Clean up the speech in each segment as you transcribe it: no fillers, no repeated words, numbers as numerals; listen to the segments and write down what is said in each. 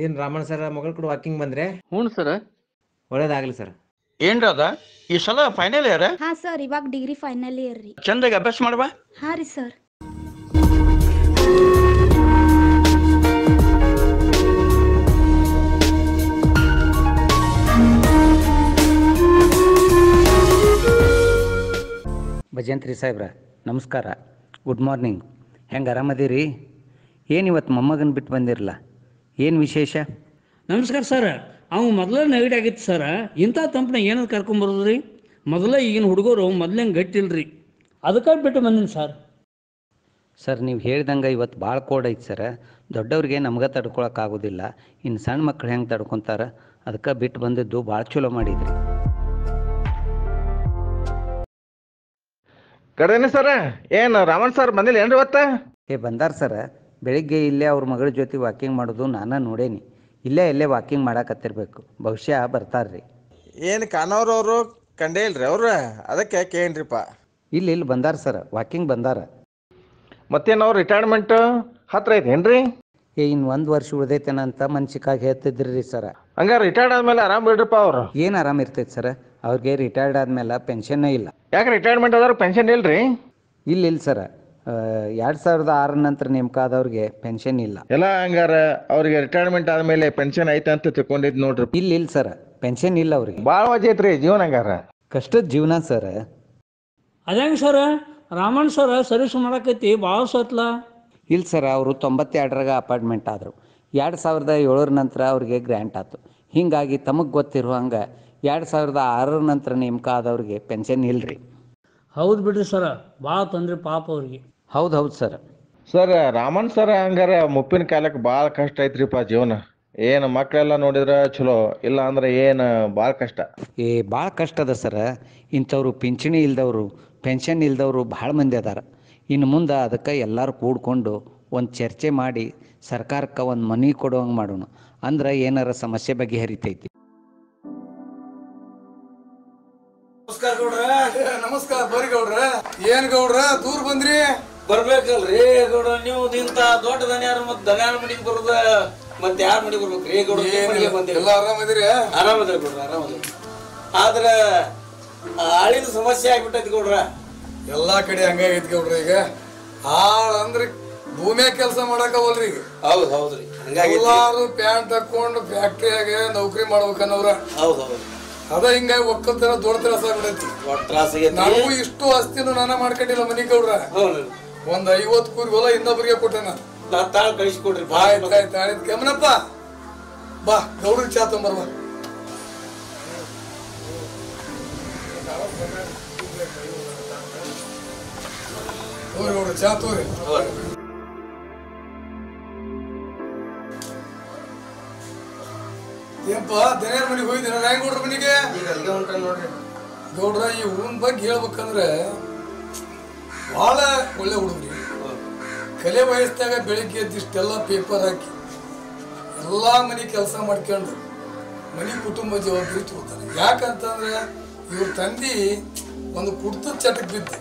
ಏನು ರಾಮಣ್ಣ ಸರ್ ಮಗಳ ಕೂಡ ವಾಕಿಂಗ್ ಬಂದ್ರೆ ಹ್ಞೂ ಸರ್. ಒಳ್ಳೇದಾಗಲಿ ಸರ್. ಏನ್ರದ ಈ ಸಲ ಫೈನಲ್ ಇಯರ್ ಹಾ ಸರ್, ಇವಾಗ ಡಿಗ್ರಿ ಫೈನಲ್ ಇಯರ್ ರೀ. ಚಂದಾಗಿ ಅಭ್ಯಾಸ ಮಾಡುವ. ಹಾ ರೀ ಸರ್. ಭಜಂತ್ರಿ ಸಾಹೇಬ್ರ ನಮಸ್ಕಾರ, ಗುಡ್ ಮಾರ್ನಿಂಗ್. ಹೆಂಗೆ ಆರಾಮದಿರಿ? ಏನು ಇವತ್ತು ಮೊಮ್ಮಗನ ಬಿಟ್ಟು ಬಂದಿರಲ್ಲ, ಏನು ವಿಶೇಷ? ನಮಸ್ಕಾರ ಸರ್. ಅವು ಮೊದಲೇ ನೆಗಡಿ ಆಗಿತ್ತು ಸರ. ಇಂಥ ತಂಪನ ಏನದು ಕರ್ಕೊಂಬರೋದು ರೀ? ಮೊದಲೇ ಈಗಿನ ಹುಡುಗರು ಮೊದಲೇನು ಗಟ್ಟಿಲ್ರಿ, ಅದಕ್ಕೆ ಬಿಟ್ಟು ಬಂದೀನಿ ಸರ್. ಸರ್ ನೀವು ಹೇಳ್ದಂಗೆ ಇವತ್ತು ಭಾಳ ಕೋಡ್ ಐತೆ ಸರ. ದೊಡ್ಡವ್ರಿಗೆ ನಮ್ಗೆ ತಡ್ಕೊಳಕ್ಕಾಗೋದಿಲ್ಲ, ಇನ್ನು ಸಣ್ಣ ಮಕ್ಳು ಹೆಂಗೆ ತಡ್ಕೊತಾರೆ, ಅದಕ್ಕೆ ಬಿಟ್ಟು ಬಂದಿದ್ದು ಭಾಳ ಚಲೋ ಮಾಡಿದ್ರಿ. ಕಡೆನೇ ಸರ, ಏನು ರಾಮಣ್ಣ ಸರ್ ಬಂದಿಲ್ಲ ಏನ್ರಿ ಇವತ್ತ? ಬಂದಾರ ಸರ. ಬೆಳಿಗ್ಗೆ ಇಲ್ಲೇ ಅವ್ರ ಮಗಳ ಜೊತೆ ವಾಕಿಂಗ್ ಮಾಡೋದು ನಾನು ನೋಡೇನಿ. ಇಲ್ಲೇ ವಾಕಿಂಗ್ ಮಾಡಾಕತ್ತಿರ್ಬೇಕು, ಬಹುಶಃ ಬರ್ತಾರ್ರಿ. ಏನು ಕಾನವ್ರವರು ಕಂಡೇ ಇಲ್ರಿ ಅವ್ರ, ಅದಕ್ಕೆ ಕೇನ್ರಿಪ್ಪ. ಇಲ್ಲಿ ಬಂದಾರ ಸರ, ವಾಕಿಂಗ್ ಬಂದಾರ. ಮತ್ತೇನು ಅವ್ರು ರಿಟೈರ್ಮೆಂಟ್ ಹತ್ರ ಐತೇನ್ರಿ? ಇನ್ನು 1 ವರ್ಷ ಉಳ್ದೈತೇನಂತ ಮನ್ಸಿಕಾಗಿ ಹೇಳ್ತಿದ್ರಿ ರೀ ಸರ. ಹಂಗಾರೆ ರಿಟೈರ್ಡ್ ಆದ್ಮೇಲೆ ಆರಾಮ್ ಬಿಡ್ರಿಪ್ಪ ಅವ್ರು. ಏನು ಆರಾಮ್ ಇರ್ತೈತೆ ಸರ, ಅವ್ರಿಗೆ ರಿಟೈರ್ಡ್ ಆದ್ಮೇಲೆ ಪೆನ್ಷನ್ನೇ ಇಲ್ಲ. ಯಾಕೆ ರಿಟೈರ್ಮೆಂಟ್ ಆದ್ರೆ ಪೆನ್ಷನ್ ಇಲ್ರಿ? ಇಲ್ಲ ಸರ, 2006 ನಂತರ ನೇಮಕ ಆದವ್ರಿಗೆ ಪೆನ್ಷನ್ ಇಲ್ಲ. ಎಲ್ಲ ಹಂಗಾರ ಅವ್ರಿಗೆ ರಿಟೈರ್ಮೆಂಟ್ ಆದ್ಮೇಲೆ ಪೆನ್ಷನ್ ಐತೆ ಅಂತ ತಿಳ್ಕೊಂಡಿದ್ ನೋಡ್ರಿ. ಇಲ್ಲ ಸರ, ಪೆನ್ಷನ್ ಇಲ್ಲ ಅವ್ರಿಗೆ. ಭಾಳ ವಜೆ ಐತ್ರಿ ಜೀವನ. ಹಂಗಾರ ಕಷ್ಟದ ಜೀವನ ಸರ. ಅದಂಗೆ ಸರ, ರಾಮಣ್ಣ ಸರ ಸರ್ವಿಸ್ ಮಾಡಕೈತಿ ಭಾಳ ಸತ್ಲ. ಇಲ್ಲ ಸರ, ಅವರು 92ರಾಗ ಅಪಾಯಿಂಟ್ಮೆಂಟ್ ಆದರು. 2007 ನಂತರ ಅವ್ರಿಗೆ ಗ್ರ್ಯಾಂಟ್ ಆಯ್ತು. ಹೀಗಾಗಿ ತಮಗೆ ಗೊತ್ತಿರೋ ಹಂಗೆ 2006 ನಂತರ ನೇಮಕ ಆದವ್ರಿಗೆ ಪೆನ್ಷನ್ ಇಲ್ರಿ. ಹೌದು ಬಿಡ್ರಿ ಸರ, ಭಾಳ ತೊಂದರೆ ಪಾಪ ಅವ್ರಿಗೆ. ಹೌದು ಸರ್. ಸರ್ ರಾಮಣ್ಣ ಸರ್ ಹಂಗಾರ ಮುಪ್ಪಿನ ಕಾಲಕ್ಕೆ ಭಾಳ ಕಷ್ಟ ಐತ್ರಿಪ್ಪ ಜೀವನ. ಏನು ಮಕ್ಕಳೆಲ್ಲ ನೋಡಿದ್ರೆ ಚಲೋ, ಇಲ್ಲ ಅಂದ್ರೆ ಏನು ಭಾಳ ಕಷ್ಟ. ಭಾಳ ಕಷ್ಟ ಅದ ಸರ. ಇಂಥವ್ರು ಪಿಂಚಣಿ ಇಲ್ದವರು, ಪೆನ್ಷನ್ ಇಲ್ದವರು ಭಾಳ ಮಂದಿ ಅದಾರ. ಇನ್ನು ಮುಂದೆ ಅದಕ್ಕೆ ಎಲ್ಲರೂ ಕೂಡ್ಕೊಂಡು ಒಂದು ಚರ್ಚೆ ಮಾಡಿ ಸರ್ಕಾರಕ್ಕೆ ಒಂದು ಮನೆ ಕೊಡುವಂಗೆ ಮಾಡೋಣ, ಅಂದ್ರೆ ಏನಾರ ಸಮಸ್ಯೆ ಬಗೆಹರಿತೈತಿ. ನಮಸ್ಕಾರ ಗೌಡ್ರ. ನಮಸ್ಕಾರ. ಬರ್ರಿ ಗೌಡ್ರ. ಏನ್ ಗೌಡ್ರ ದೂರ ಬಂದ್ರಿ? ಬರ್ಬೇಕಲ್ರಿ ಗೌಡ್ರ, ನೀವು ಇಂತ ದೊಡ್ಡ ದನಿಯಾರ ಮತ್ ದನಿಯಾರ ಮನಿಗೆ ಬರೋದ ಮತ್ತೆ ಯಾರ ಮನಿಗೆ ಬರ್ಬೇಕ್ರಿ ಗೌಡ್ರ? ಎಲ್ಲ ಆರಾಮದಿರಿ? ಆರಾಮದ್ರಿ ಗೌಡ್ರ, ಆರಾಮದ್ರಿ. ಆದ್ರ ಆಳಿನ ಸಮಸ್ಯೆ ಆಗ್ಬಿಟ್ಟೈತಿ ಗೌಡ್ರ. ಎಲ್ಲಾ ಕಡೆ ಹಂಗಾಗೈತಿ ಗೌಡ್ರ. ಈಗ ಆಳ್ ಅಂದ್ರ ಭೂಮಿಯಾಗ ಕೆಲಸ ಮಾಡಾಕವಲ್ರಿ ಈಗ. ಹೌದ್ ಹೌದ್ರಿ, ಎಲ್ಲಾರು ಪ್ಯಾಂಟ್ ಹಾಕೊಂಡು ಫ್ಯಾಕ್ಟ್ರಿಯಾಗ ನೌಕರಿ ಮಾಡ್ಬೇಕನ್ನವ್ರ. ಹೌದ್ ಹೌದು. ಅದ ಹಿಂಗಾಗಿ ಒಕ್ಕಲ್ತನ ದೊಡ್ಡ ತ್ರಾಸ ಆಗ್ಬಿಡೈತಿ. ನಾವು ಇಷ್ಟು ಆಸ್ತಿನೂ ನಾನ ಮಾಡ್ಕೊಂಡಿಲ್ಲ ಮನಿ ಗೌಡ್ರ. ಒಂದ್ 50 ಕೂರಿ ಹೊಲ ಇನ್ನೊಬ್ಬರಿಗೆ ಕೊಟ್ಟೆ ನಾನು. ತಾಳ ಕಳಿಸ್ಕೊಡ್ರಿ. ಆಯ್ತು ಗಮನಪ್ಪ. ಬಾ ಗೌಡ್ರಿಗೆ ಚಾ ತೊಂಬರ್ಬ. ತೋರಿ ಗೌಡ್ರ, ಚಾ ತೋರಿ. ಏನಪ್ಪ ದನಿಯಾರ ಮನಿಗೆ ಹೋಗಿದ್ದೀನ? ರಾಯ್ ಗೌಡ್ರ ಮನಿಗೆ ನೋಡ್ರಿ ಗೌಡ್ರ. ಈ ಊನ್ ಬಗ್ಗೆ ಹೇಳ್ಬೇಕಂದ್ರೆ ಬಹಳ ಒಳ್ಳೆ ಹುಡುಗ್ರಿ. ಕಲೆ ವಯಸ್ಸಾಗ ಬೆಳಿಗ್ಗೆ ಎದ್ದಿಷ್ಟೆಲ್ಲ ಪೇಪರ್ ಹಾಕಿ ಎಲ್ಲಾ ಮನಿ ಕೆಲಸ ಮಾಡ್ಕೊಂಡು ಮನಿ ಕುಟುಂಬ ಜವಾಬ್ದಾರಿ ತಗೋತಾನೆ. ಯಾಕಂತಂದ್ರೆ ಇವ್ರ ತಂದಿ ಒಂದು ಕುಡ್ತದ ಚಟಕ್ ಬಿದ್ದೆ,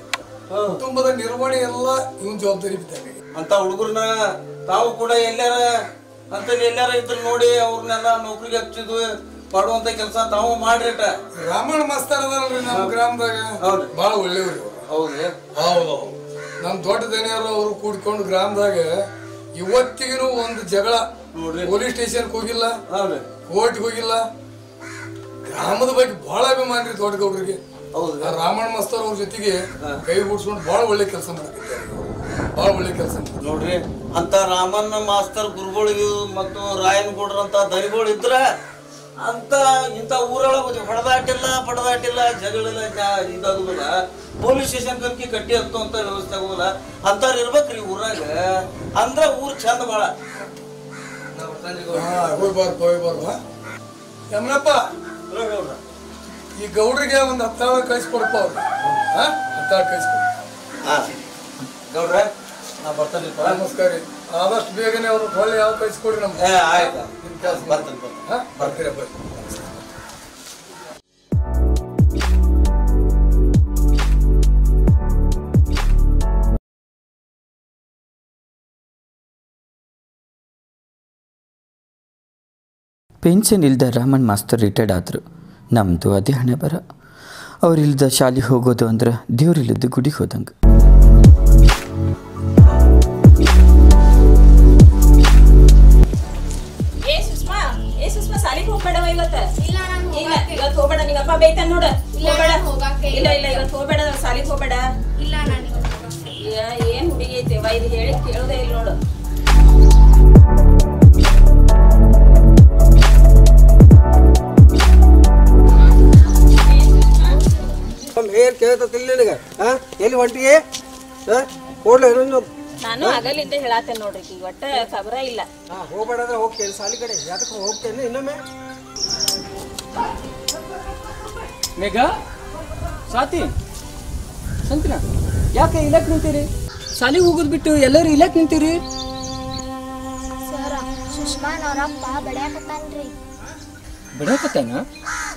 ಕುಟುಂಬದ ನಿರ್ವಹಣೆ ಎಲ್ಲ ಇವನ್ ಜವಾಬ್ದಾರಿ ಬಿದ್ದಾಗ. ಅಂತ ಹುಡುಗರನ್ನ ತಾವು ಕೂಡ ಎಲ್ಲಾರ ಇದ್ರ ನೋಡಿ ಅವ್ರನ್ನೆಲ್ಲ ನೌಕರಿಗೆ ಹಚ್ಚಿದ್ವು ಮಾಡುವಂತ ಕೆಲಸ ತಾವು ಮಾಡ್ರಿಟ. ರಾಮಣ್ಣ ಮಾಸ್ತರ್ ಅದಲ್ರಿ ನಮ್ಮ ಗ್ರಾಮದಾಗ, ಬಹಳ ಒಳ್ಳೆಯವ್ರಿ. ಹೌದ್ರಿ? ಹೌದು. ನಮ್ ದೊಡ್ಡ ದನಿಯರು ಅವರು ಕೂಡ್ಕೊಂಡು ಗ್ರಾಮದಾಗ ಇವತ್ತಿಗೂ ಒಂದು ಜಗಳ, ಪೊಲೀಸ್ ಸ್ಟೇಷನ್ ಹೋಗಿಲ್ಲ, ಕೋರ್ಟ್ ಹೋಗಿಲ್ಲ. ಗ್ರಾಮದ ಬಗ್ಗೆ ಬಹಳ ಅಭಿಮಾನ ರೀ ದೊಡ್ಡ ಗೌಡ್ರಿಗೆ. ರಾಮಣ್ಣ ಮಾಸ್ತರ್ ಅವ್ರ ಜೊತೆಗೆ ಕೈ ಗೂಡ್ಸ್ಕೊಂಡು ಬಹಳ ಒಳ್ಳೆ ಕೆಲಸ ಮಾಡ್ತಿದ್ದಾರೆ. ಬಹಳ ಒಳ್ಳೆ ಕೆಲಸ ನೋಡ್ರಿ. ಅಂತ ರಾಮಣ್ಣ ಮಾಸ್ತರ್ ಗುರುಗಳಿಗೆ ಮತ್ತು ರಾಯನಗೌಡ್ರ ಅಂತ ದನಿಗಳು ಇದ್ರ ಅಂತ ಇಂಥ ಊರೊಳಗೆ ಹೊಡೆದಾಟಿಲ್ಲ ಪಡೆದಾಟಿಲ್ಲ, ಜಗಳಿಲ್ಲ, ಇದಾಗುದಿಲ್ಲ. ಪೊಲೀಸ್ ಸ್ಟೇಷನ್ ಕಟ್ಟಿ ಹತ್ತು ಅಂತ ವ್ಯವಸ್ಥೆ ಆಗುದಿಲ್ಲ. ಅಂತವ್ರು ಇರ್ಬೇಕ್ರಿ ಊರಾಗ, ಅಂದ್ರ ಊರ್ ಚಂದ ಬಾಳ. ಯಮನಪ್ಪ, ಈ ಗೌಡ್ರಿಗೆ ಒಂದು 10 ತಾಳ ಕಳಿಸ್ಕೊಡಪ್ಪ. ಅವ್ರು 10 ತಾಳ ಕಳಿಸ್ಕೊಡ. ಗೌಡ್ರ ನಾ ಬರ್ತಾನೆ. ನಮಸ್ಕಾರ. ಆದಷ್ಟು ಬೇಗನೆ ಅವ್ರು ಹೊಳ್ಳಿ ಯಾವ ಕಳಿಸ್ಕೊಡ್ರಿ ನಮ್ಗೆ. ಆಯ್ತು, ಬರ್ತೀರಪ್ಪ. ಪೆನ್ಷನ್ ಇಲ್ಲದ ರಾಮನ್ ಮಾಸ್ತರ್ ರಿಟೈರ್ಡ್ ಆದರು. ನಮ್ಮದು ಅದೇ ಹಣೆ ಬರ. ಅವ್ರಿಲ್ದ ಶಾಲೆಗೆ ಹೋಗೋದು ಅಂದ್ರೆ ದೇವ್ರಿಲ್ಲದ ಗುಡಿಗೆ ಹೋದಂಗೆ. ಸಾಲಿಗೆ ಹೋಗ್ಬೇಡವ ಇವತ್ತು. ಇವತ್ತು ಹೋಗ್ಬೇಡ, ನಿಮ್ಮಪ್ಪ ಬೈತಾನ ನೋಡ. ಇಲ್ಲ ಇಲ್ಲ ಇವತ್ತು ಹೋಗ್ಬೇಡ, ಸಾಲಿಗೆ ಹೋಗ್ಬೇಡ. ಏನ್ ಹುಡುಗಿ ಐತೆವ ಇದು, ಹೇಳಿ ಕೇಳೋದೇ ಇಲ್ಲ ನೋಡು. ಏನ್ ಕೇಳ್ತಿಲ್ಲ ನಿನಗೆ? ಎಲ್ಲಿ ಹೊಂಟಿಗೆ? ನಾನು ಆಗಲಿಂದ ಹೇಳತ್ತೇನೆ ನೋಡ್ರಿ, ಈಗ ಒಟ್ಟ ಖಬರ ಇಲ್ಲ. ಹೋಗ್ಬೇಡ ಅಂದ್ರೆ ಹೋಗ್ತೇನೆ ಸಾಲಿ ಕಡೆ. ಯಾಕೆ ಹೋಗ್ತೇನೆ ಇನ್ನೊಮ್ಮೆ? ಮೇಘ, ಸ್ವಾತಿ, ಸಂತಿನ, ಯಾಕೆ ಇಲ್ಲಕ್ಕೆ ನಿಂತೀರಿ? ಶಾಲೆಗೆ ಹೋಗೋದು ಬಿಟ್ಟು ಎಲ್ಲರೂ ಇಲ್ಲಕ್ಕೆ ನಿಂತೀರಿ? ಸರ ಸುಷ್ಮಾನ್ ಅವರಪ್ಪ ಬಡ್ಯಾಕತ್ತಾನ್ರಿ. ಬಡಕತ್ತಾನ?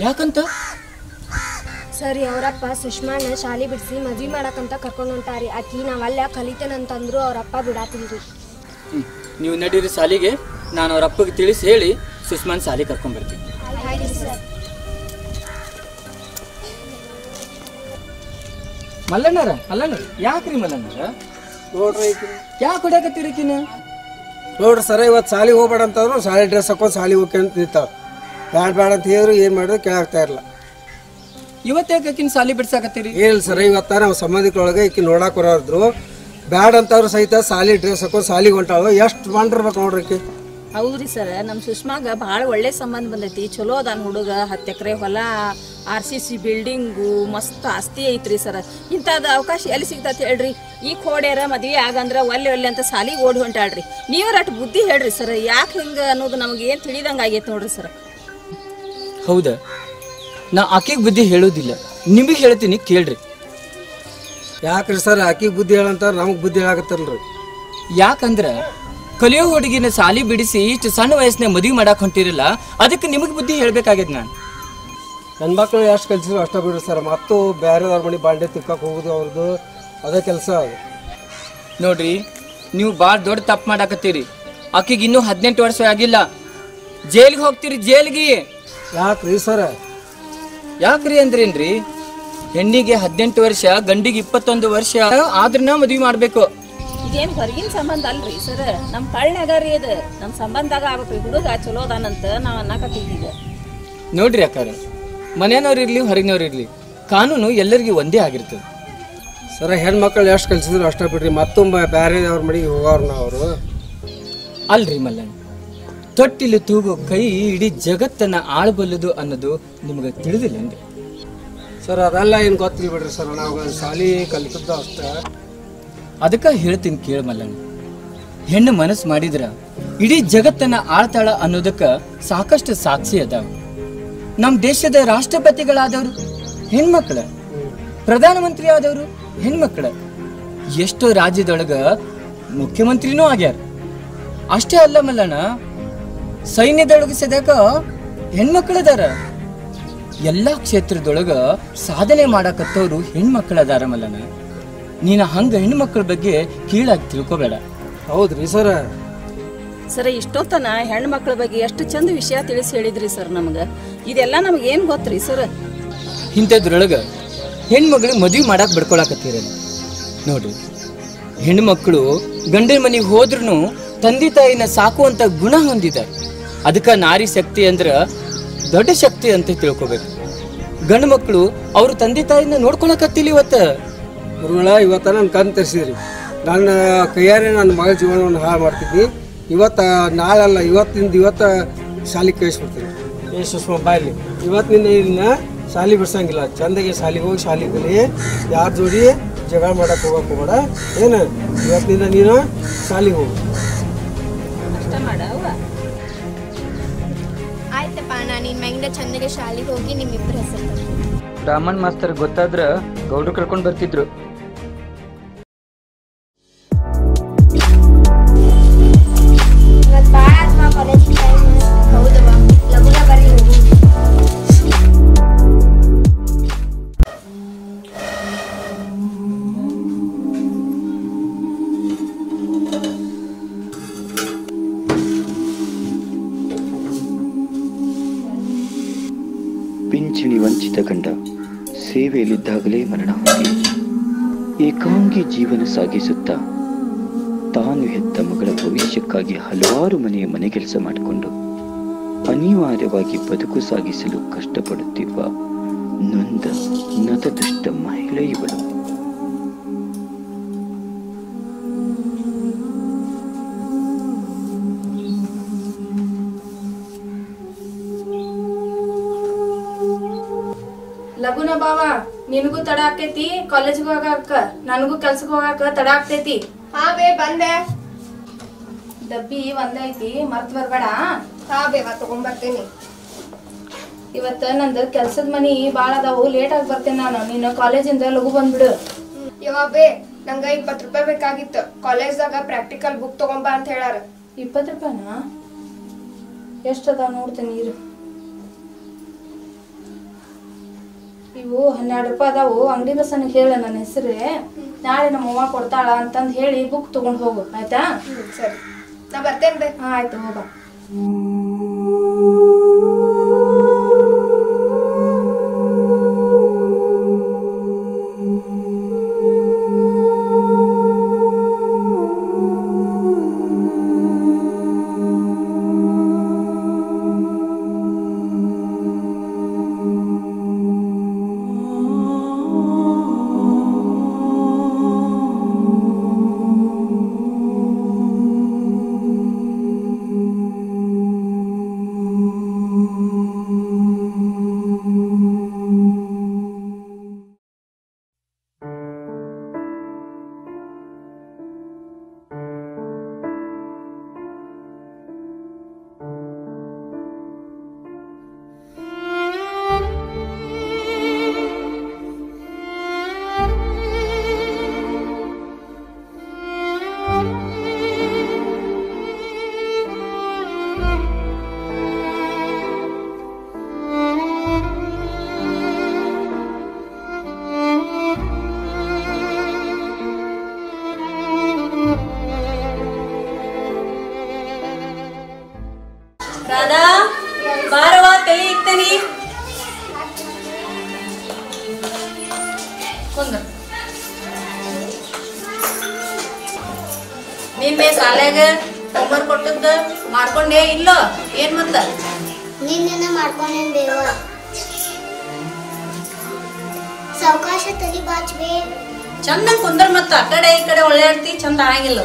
ಯಾಕಂತ? ಸರಿ ಅವರಪ್ಪ ಸುಷ್ಮಾನ ಶಾಲೆ ಬಿಡಿಸಿ ಮದ್ವಿ ಮಾಡಕಂತ ಕರ್ಕೊಂಡು ಹೊಂಟಾರಿ. ಆಕಿ ನಾವಲ್ಲ ಕಲಿತೇನಂತಂದ್ರು ಅವರಪ್ಪ ಬಿಡಾತಿಲ್ರಿ. ನೀವು ನಡೀರಿ ಶಾಲೆಗೆ, ನಾನು ಅವ್ರ ಅಪ್ಪಗೆ ತಿಳಿಸಿ ಹೇಳಿ ಸುಷ್ಮಾನ್ ಶಾಲೆ ಕರ್ಕೊಂಡ್ಬರ್ತೀನಿ. ಮಲ್ಲಣ್ಣರ ಯಾಕ್ರಿ ಮಲ್ಲಣ್ಣರ? ನೋಡ್ರಿ ಯಾಕೆ ಹೊಡ್ಯಾಕತ್ತೀರಿಕಿನ? ನೋಡ್ರಿ ಸರ, ಇವತ್ತು ಸಾಲಿಗೆ ಹೋಗ್ಬೇಡ ಅಂತಂದ್ರು ಸಾಲಿ ಡ್ರೆಸ್ ಹಾಕೊಂಡು ಸಾಲಿಗೆ ಹೋಗಿ ಅಂತ ನಿಂತಾವ. ಬೇಡ ಅಂತ ಹೇಳಿದ್ರು ಏನು ಮಾಡಿದ್ರು ಕೇಳಾಗ್ತಾ ಇರಲ್ಲ. ಇವತ್ತೇ ಶಾಲೆ ಬಿಡ್ಸಾಕತ್ತೀರಿ? ಏನಿಲ್ಲ ಸರ, ಇವತ್ತ ನಮ್ಮ ಸಂಬಂಧಿಕರೊಳಗೆ ಈಕಿ ನೋಡಾಕ್ ಬರೋದ್ರು ಬ್ಯಾಡ ಅಂತವ್ರು ಸಹಿತ ಸಾಲಿ ಡ್ರೆಸ್ ಹಾಕೊಂಡು ಸಾಲಿಗೆ ಹೊಂಟಾಳು. ಎಷ್ಟು ಮಾಡಿರ್ಬೇಕು ನೋಡ್ರಿ ಆಕಿ. ಹೌದ್ರಿ ಸರ್, ನಮ್ಮ ಸುಷ್ಮಾಗ ಭಾಳ ಒಳ್ಳೆ ಸಂಬಂಧ ಬಂದೈತಿ. ಚಲೋ ಅದಾನ ಹುಡುಗ. 10 ಎಕರೆ ಹೊಲ, RCC ಬಿಲ್ಡಿಂಗು, ಮಸ್ತ್ ಆಸ್ತಿ ಐತ್ರಿ ಸರ್. ಇಂಥದ್ದು ಅವಕಾಶ ಎಲ್ಲಿ ಸಿಗ್ತೈತೆ ಹೇಳ್ರಿ? ಈಗ ಹೋಡ್ಯಾರ ಮದ್ವೆ ಆಗಂದ್ರೆ ಒಲ್ಲೆ ಅಂತ ಸಾಲಿಗೆ ಓಡಿ ಹೊಂಟಾಳ್ರಿ. ನೀವ್ರ ಅಷ್ಟು ಬುದ್ಧಿ ಹೇಳ್ರಿ ಸರ್, ಯಾಕೆ ಹಿಂಗೆ ಅನ್ನೋದು ನಮಗೆ ಏನು ತಿಳಿದಂಗೆ ಆಗೈತೆ ನೋಡ್ರಿ ಸರ್. ಹೌದಾ? ನಾ ಆಕೆಗೆ ಬುದ್ಧಿ ಹೇಳೋದಿಲ್ಲ, ನಿಮಗೆ ಹೇಳ್ತೀನಿ ಕೇಳ್ರಿ. ಯಾಕ್ರಿ ಸರ್, ಆಕಿಗೆ ಬುದ್ಧಿ ಹೇಳಂತಾರ, ನಮಗೆ ಬುದ್ಧಿ ಹೇಳಾಕತ್ತಲ್ರಿ. ಯಾಕಂದ್ರೆ ಕಲಿಯೋ ಹುಡುಗಿನ ಸಾಲಿ ಬಿಡಿಸಿ ಇಷ್ಟು ಸಣ್ಣ ವಯಸ್ಸಿನ ಮದುವೆ ಮಾಡಕ್ಕೆ ಹೊಂಟಿರಲ್ಲ, ಅದಕ್ಕೆ ನಿಮಗೆ ಬುದ್ಧಿ ಹೇಳ್ಬೇಕಾಗ್ಯದ. ನಾನು ನನ್ನ ಮಕ್ಕಳು ಎಷ್ಟು ಕಲಿಸಿದ್ರು ಅಷ್ಟ ಬಿಡ್ರಿ ಸರ್. ಮತ್ತು ಬೇರೆದವ್ರ ಮನೆ ಬಾಂಡೆ ತಿಕ್ಕಕ್ಕೆ ಹೋಗೋದು ಅವ್ರದ್ದು ಅದೇ ಕೆಲಸ. ನೋಡ್ರಿ, ನೀವು ಭಾಳ ದೊಡ್ಡ ತಪ್ಪು ಮಾಡಾಕತ್ತೀರಿ. ಆಕೆಗೆ ಇನ್ನೂ 18 ವರ್ಷ ಆಗಿಲ್ಲ. ಜೈಲಿಗೆ ಹೋಗ್ತೀರಿ, ಜೈಲಿಗೆ. ಯಾಕ್ರಿ ಸರ? ಯಾಕ್ರಿ ಅಂದ್ರೇನ್ರಿ? ಹೆಣ್ಣಿಗೆ 18 ವರ್ಷ, ಗಂಡಿಗೆ 21 ವರ್ಷ ಆದ್ರನ್ನ ಮದ್ವಿ ಮಾಡ್ಬೇಕು. ಇದೇನು ಹೊರಗಿನ ಸಂಬಂಧ ಅಲ್ರಿ ಸರ್, ನಮ್ಮ ಕಳ್ಳ್ಯಾಗ ರೀ ಇದು. ನಮ್ಮ ಸಂಬಂಧದಾಗ ಆಗ್ಬೇಕ್ರಿ. ಹುಡುಗ ಚಲೋ ಅದಾನಂತ ನಾವು ಅನ್ನಕತ್ತಿದ್ದೀವಿ. ನೋಡ್ರಿ ಅಕ್ಕಾರ, ಮನೆಯವ್ರು ಇರ್ಲಿ ಹೊರಗಿನವ್ರು ಇರ್ಲಿ, ಕಾನೂನು ಎಲ್ಲರಿಗೂ ಒಂದೇ ಆಗಿರ್ತದೆ. ಸರ, ಹೆಣ್ಮಕ್ಳು ಎಷ್ಟು ಕಲಿಸಿದ್ರು ಅಷ್ಟ ಬಿಡ್ರಿ. ಮತ್ತೊಮ್ಮೆ ಬೇರೆದವ್ರ ಮನೆಗೆ ಹೋಗೋರು ಅವರು ಅಲ್ರಿ ಮಲ್ಲಣ್ಣ. ತೊಟ್ಟಿಲು ತೂಗೋ ಕೈ ಇಡೀ ಜಗತ್ತನ್ನ ಆಳಬಲ್ಲದು ಅನ್ನೋದು ನಿಮಗೆ ತಿಳಿದಿಲ್ಲಂದ್ರೆ? ಸರ್, ಅದೆಲ್ಲ ಏನು ಗೊತ್ತಿಲ್ಲ ಬಿಡ್ರಿ ಸರ್. ನಾವು ಶಾಲಿ ಕಲಿತದ್ದು ಅಷ್ಟ. ಅದಕ್ಕೆ ಹೇಳ್ತೀನಿ ಕೇಳ ಮಲ್ಲಣ್ಣ. ಹೆಣ್ಣು ಮನಸ್ಸು ಮಾಡಿದ್ರ ಇಡೀ ಜಗತ್ತನ್ನ ಆಳ್ತಾಳ ಅನ್ನೋದಕ್ಕೆ ಸಾಕಷ್ಟು ಸಾಕ್ಷಿ ಅದಾವ. ನಮ್ಮ ದೇಶದ ರಾಷ್ಟ್ರಪತಿಗಳಾದವರು ಹೆಣ್ಮಕ್ಳ, ಪ್ರಧಾನಮಂತ್ರಿ ಆದವರು ಹೆಣ್ಮಕ್ಳ, ಎಷ್ಟೋ ರಾಜ್ಯದೊಳಗ ಮುಖ್ಯಮಂತ್ರಿನೂ ಆಗ್ಯಾರ. ಅಷ್ಟೇ ಅಲ್ಲ ಮಲ್ಲಣ್ಣ, ಸೈನ್ಯದೊಳಗ ಸದ್ಯಾಕ ಹೆಣ್ಮಕ್ಳದಾರ. ಎಲ್ಲಾ ಕ್ಷೇತ್ರದೊಳಗ ಸಾಧನೆ ಮಾಡಕತ್ತವ್ರು ಹೆಣ್ಮಕ್ಳದಾರ ಮಲ್ಲಣ್ಣ. ನೀನು ಹಂಗ ಹೆಣ್ಮಕ್ಳ ಬಗ್ಗೆ ಕೀಳಾಗಿ ತಿಳ್ಕೊಬೇಡ. ಹೌದ್ರಿ ಸರ? ಸರ್, ಇಷ್ಟೊತ್ತನ ಹೆಣ್ಮಕ್ಳ ಬಗ್ಗೆ ಎಷ್ಟು ಚಂದ ವಿಷಯ ತಿಳಿಸಿ ಹೇಳಿದ್ರಿ ಸರ್. ನಮ್ಗೆ ಇದೆಲ್ಲ ನಮ್ಗೆ ಏನು ಗೊತ್ತ್ರಿ ಸರ್? ಇಂಥದ್ರೊಳಗ ಹೆಣ್ಮಗಳು ಮದುವೆ ಮಾಡಕ್ ಬಿಡ್ಕೊಳಕತ್ತೀರಲ್ಲ ನೋಡ್ರಿ. ಹೆಣ್ಮಕ್ಳು ಗಂಡನ ಮನೆಗೆ ಹೋದ್ರೂ ತಂದೆ ತಾಯಿನ ಸಾಕುವಂತ ಗುಣ ಹೊಂದಿದ್ದಾರೆ. ಅದಕ್ಕೆ ನಾರಿ ಶಕ್ತಿ ಅಂದ್ರ ದೊಡ್ಡ ಶಕ್ತಿ ಅಂತ ತಿಳ್ಕೊಬೇಕು. ಗಂಡು ಮಕ್ಕಳು ಅವ್ರ ತಂದೆ ತಾಯಿನ ನೋಡ್ಕೊಳಕತ್ತಿಲ್ಲ. ಗುರುಗಳ, ಇವತ್ತ ನನ್ನ ಕಣ್ ತರಿಸಿದ್ರಿ. ನನ್ನ ಕೈಯಾರೆ ನನ್ನ ಮಗಳ ಜೀವನವನ್ನು ಹಾಳು ಮಾಡ್ತಿದ್ವಿ. ಇವತ್ತು ನಾಳೆಲ್ಲ ಇವತ್ತು ಶಾಲೆಗೆ ಕಳಿಸ್ಬಿಡ್ತೀನಿ. ಸುಷ್ಮಾ ಬಾಯ್ಲಿ, ಇವತ್ತಿನಿಂದ ಇದನ್ನ ಶಾಲೆ ಬಿಡ್ಸಂಗಿಲ್ಲ. ಚಂದಾಗಿ ಶಾಲೆಗೆ ಹೋಗಿ ಶಾಲೆ ಕಲಿ. ಯಾರ ಜೋಡಿ ಜಗಳ ಮಾಡಕ್ಕೆ ಹೋಗಕ್ಕೆ ಹೋಗಬೇಡ. ಏನು, ಇವತ್ತಿನಿಂದ ನೀನು ಶಾಲೆಗೆ ಹೋಗು. ಆಯ್ತಪ್ಪ, ನಾನು ಇನ್ ಮ್ಯಾಗಿಂದ ಚಂದಗೆ ಶಾಲೆಗೆ ಹೋಗಿ ನಿಮ್ಮಿಬ್ಬರ ಹೆಸರು ರಾಮನ್ ಮಾಸ್ತರ್ ಗೊತ್ತಾದ್ರ ಗೌಡ್ರು ಕರ್ಕೊಂಡು ಬರ್ತಿದ್ರು. ಇವತ್ತು ಭಾಳ ಆತ್ಮ ಕಾಲೇಜ್ ಟೈಮ್. ಹೌದವ್ವ, ಲಗುನ ಬರ್ರಿ ಹೋಗಿ. ಪಿಂಚಣಿ ವಂಚಿತ ಗಂಡ ಸೇವೆಯಲ್ಲಿದ್ದಾಗಲೇ ಮರಣ ಹೊಂದಿ ಏಕಾಂಗಿ ಜೀವನ ಸಾಗಿಸುತ್ತಾ ತಾನು ಹೆತ್ತ ಮಗಳ ಭವಿಷ್ಯಕ್ಕಾಗಿ ಹಲವಾರು ಮನೆ ಕೆಲಸ ಮಾಡಿಕೊಂಡು ಅನಿವಾರ್ಯವಾಗಿ ಬದುಕು ಸಾಗಿಸಲು ಕಷ್ಟಪಡುತ್ತಿರುವ ನೊಂದ ನತದೃಷ್ಟ ಮಹಿಳೆ ಇವಳು. ಲಗುನ ಬಾವ, ನಿನಗೂ ತಡ ಆಕೈತಿ ಕಾಲೇಜ್ಗೆ ಹೋಗಾಕ, ನನಗೂ ಕೆಲ್ಸಕ್ಕೆ ಹೋಗಾಕ ತಡ ಆಗ್ತೈತಿ. ಹಾ ಬೇ ಬಂದೆ. ಡಬ್ಬಿ ಒಂದೈತಿ, ಮರ್ತ್ ಬರ್ಬೇಡ. ಹಾ ಬೇವ ತಗೊಂಡ್ಬರ್ತೇನಿ. ಇವತ್ತ ನಂದು ಕೆಲ್ಸದ ಮನಿ ಬಾಳ ಅದಾವು, ಲೇಟ್ ಆಗಿ ಬರ್ತೇನೆ ನಾನು. ನೀನು ಕಾಲೇಜಿಂದ ಲಘು ಬಂದ್ಬಿಡು. ಯವ್ವ ಬೇ, ನಂಗ 20 ರೂಪಾಯಿ ಬೇಕಾಗಿತ್ತು. ಕಾಲೇಜ್ದಾಗ ಪ್ರಾಕ್ಟಿಕಲ್ ಬುಕ್ ತಗೊಂಬಾ ಅಂತ ಹೇಳಾರ. 20 ರೂಪಾಯಿನಾ? ಎಷ್ಟದ ನೋಡ್ತೇನೆ ಇರು. ಇವು 12 ರೂಪಾಯಿ ಅದಾವು. ಅಂಗಡಿ ಬಸ್ಸನಿಗೆ ಹೇಳ ನನ್ನ ಹೆಸರೇ, ನಾಳೆ ನಮ್ಮ ಅವ್ವ ಕೊಡ್ತಾಳ ಅಂತಂದು ಹೇಳಿ ಬುಕ್ ತಗೊಂಡ್ ಹೋಗು, ಆಯ್ತಾ? ಸರಿ, ನಾ ಬರ್ತೇನೆ ಬೇ. ಹಾ ಆಯ್ತು, ಹೋಗ. ರಾಧಾ ಬಾರವ, ತಲೆ ಇಕ್ತೇನಿ. ನಿನ್ನೆ ಶಾಲೆಗ ಹೋಮ್ವರ್ಕ್ ಕೊಟ್ಟದ್ದ ಮಾಡ್ಕೊಂಡೇ ಇಲ್ಲೋ? ಏನ್ ಮತ್ತ? ನಿನ್ನೆ ಮಾಡ್ಕೊಂಡೇನ್ ಬೇವ. ಸಾವಕಾಶ ತಲಿ ಬಾಚ್ಬೇ. ಚಂದ ಕುಂದರ್ ಮತ್ತ ಆ ಕಡೆ ಈ ಕಡೆ ಒಳ್ಳೆಯಾಡ್ತಿ, ಚಂದ ಆಗಿಲ್ಲ.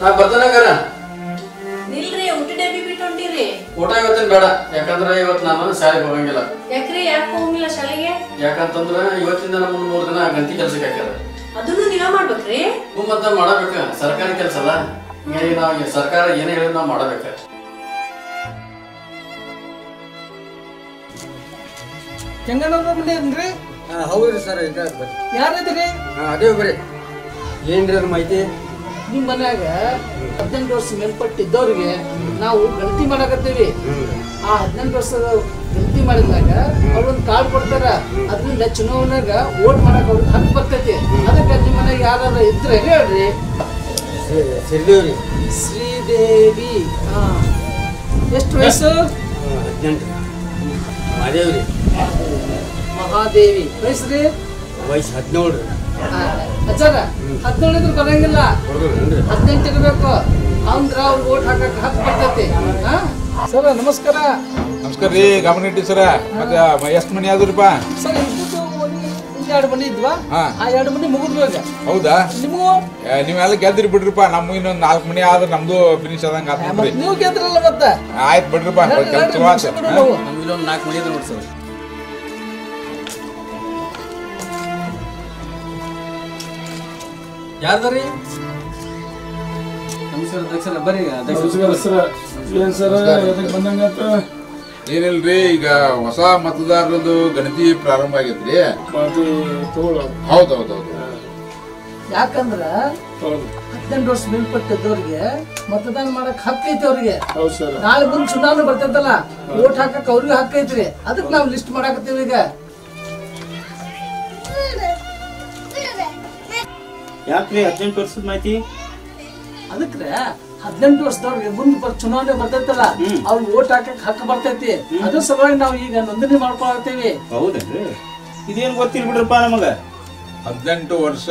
ನಾ ಬರ್ತಾನಾಗಾರ ನಿಲ್ರಿ, ಊಟ ಡಬ್ಬಿ ಬಿಟ್ಟು ಹೊಂಟಿರಿ. ಊಟ ಇವತ್ತಿನ ಬೇಡ, ಯಾಕಂದ್ರೆ ಇವತ್ತು ನಾನು ಶಾಲೆಗೆ ಹೋಗಂಗಿಲ್ಲ. ಯಾಕ್ರಿ, ಯಾಕೆ ಹೋಗಿಲ್ಲ ಶಾಲೆಗೆ? ಯಾಕಂತಂದ್ರ ಇವತ್ತಿಂದ ನಮ್ಮ 3 ದಿನ ಗಂಟಿ ಕೆಲ್ಸಕ್ಕೆ ಹಾಕ್ಯಾರ. ಅದನ್ನು ನೀವ ಮಾಡ್ಬೇಕ್ರಿ? ಮತ್ತ ಮಾಡಬೇಕ, ಸರ್ಕಾರಿ ಕೆಲಸ ಅಲ್ಲ. ಹಿಂಗಾಗಿ ನಾವು ಸರ್ಕಾರ ಏನೇ ಹೇಳಿದ್ರು ನಾವು ಮಾಡಬೇಕ. ಕೆಂಗಣ್ಣವ್ರ ಮನೆ ಏನ್ರಿ? ಹೌದ್ರಿ ಸರ್, ಯಾರಿದ್ರಿ? ಅದೇ ಬರ್ರಿ. ಏನ್ರಿ ಅದ್ರ ಮಾಹಿತಿ? ನಿಮ್ಮ ಮನ್ಯಾಗ 18 ವರ್ಷ ಮೇಲ್ಪಟ್ಟಿದ್ದವ್ರಿಗೆ ನಾವು ಗಣತಿ ಮಾಡಕತ್ತೀವಿ. ಆ 18 ವರ್ಷದ ಗಣತಿ ಮಾಡಿದಾಗ ಅವ್ರೊಂದು ಕಾರ್ಡ್ ಕೊಡ್ತಾರ. ಅದರಿಂದ ಚುನಾವಣೆಗ ವೋಟ್ ಮಾಡಕ್ ಅವ್ರಿಗೆ ಹಕ್ಕು ಬರ್ತೈತಿ. ಅದಕ್ಕೆ ನಿಮ್ಮ ಮನ್ಯಾಗ ಯಾರು ಇದ್ರೆ ಹೇಳ್ರಿ. ಶ್ರೀದೇವಿ. ಶ್ರೀದೇವಿ. ಎಷ್ಟು ವಯಸ್ಸು? 18. ಮಹಾದೇವ್ರಿ. ಮಹಾದೇವಿ. ವಯಸ್ಸ್ರಿ? ವಯಸ್ಸು 17 ರೀ. ಅಚ್ಚಾರ 17 ಇದ್ರು ಬರಂಗಿಲ್ಲ, 18 ಇರ್ಬೇಕು. ಅಂದ್ರ ಅವ್ರು ವೋಟ್ ಹಾಕಕ್ ಹಕ್ಕು ಬರ್ತೈತಿ. ಸರ್ ನಮಸ್ಕಾರ. ನಮಸ್ಕಾರ ರೀ ಗಮನಿಟ್ಟಿ ಸರ. ಮತ್ತೆ ಎಷ್ಟು ಮನಿ ಆದ್ರಪ್ಪ? ಸರ್ 2 ಮನಿ ಇದ್ವಾ? ಆ 2 ಮನಿ ಮುಗಿದ್ವು ಈಗ. ಹೌದಾ? ನಿಮಗೂ ನೀವೆಲ್ಲ ಗೆದ್ರಿ ಬಿಡ್ರಿಪ್ಪ. ನಮ್ಗೆ ಇನ್ನೊಂದು 4 ಮನಿ ಆದ್ರೆ ನಮ್ದು ಫಿನಿಶ್ ಆದಂಗ ಆತ್ರಿ. ನೀವು ಗೆದ್ರಲ್ಲ ಮತ್ತ? ಆಯ್ತು ಬಿಡ್ರಿಪ್ಪ, ಕೆಲಸ ನಮ್ಗೆ ಇಲ್ಲೊಂದು 4 ಮನಿ ಅದ ನೋಡಿ ಸರ್. ಯಾರ್ದಾರಿ? ನಮಸ್ಕಾರ ಅಧ್ಯಕ್ಷರ, ಬರ್ರಿ. ಏನಿಲ್ರಿ, ಈಗ ಹೊಸ ಮತದಾರರದು ಗಣತಿ ಪ್ರಾರಂಭ ಆಗೈತ್ರಿ. ಹೌದೌದೌದು. ಯಾಕಂದ್ರ 18 ವರ್ಷ ಮೇಲ್ಪಟ್ಟಿದ್ದವ್ರಿಗೆ ಮತದಾನ ಮಾಡಕ್ ಹಕ್ಕ ಐತಿ ಅವ್ರಿಗೆ. ನಾಳೆ ಮುಂದೆ ಚುನಾವಣೆ ಬರ್ತೈತಲ್ಲ, ವೋಟ್ ಹಾಕಕ್ ಅವ್ರಿಗೆ ಹಕ್ಕ ಐತ್ರಿ. ಅದಕ್ಕೆ ನಾವು ಲಿಸ್ಟ್ ಮಾಡಾಕತ್ತೀವಿ ಈಗ. ಯಾಕ್ರಿ 18 ವರ್ಷದ ಮಾಹಿತಿ? ಅದಕ್ರೆ 18 ವರ್ಷದವ್ರಿಗೆ ಮುಂದೆ ಚುನಾವಣೆ ಬರ್ತೈತಲ್ಲ ಅವ್ರು ಓಟ್ ಹಾಕಕ್ ಹಕ್ಕು ಬರ್ತೈತಿ. ಅದ್ರ ಸಲುವಾಗಿ ನಾವು ಈಗ ನೋಂದಣಿ ಮಾಡ್ಕೊಳತ್ತೇವಿ. ಹೌದೇನ್ರಿ? ಇದೇನ್ ಗೊತ್ತಿಲ್ಲ ಬಿಡ್ರಪ್ಪ ನಮಗ. 18 ವರ್ಷ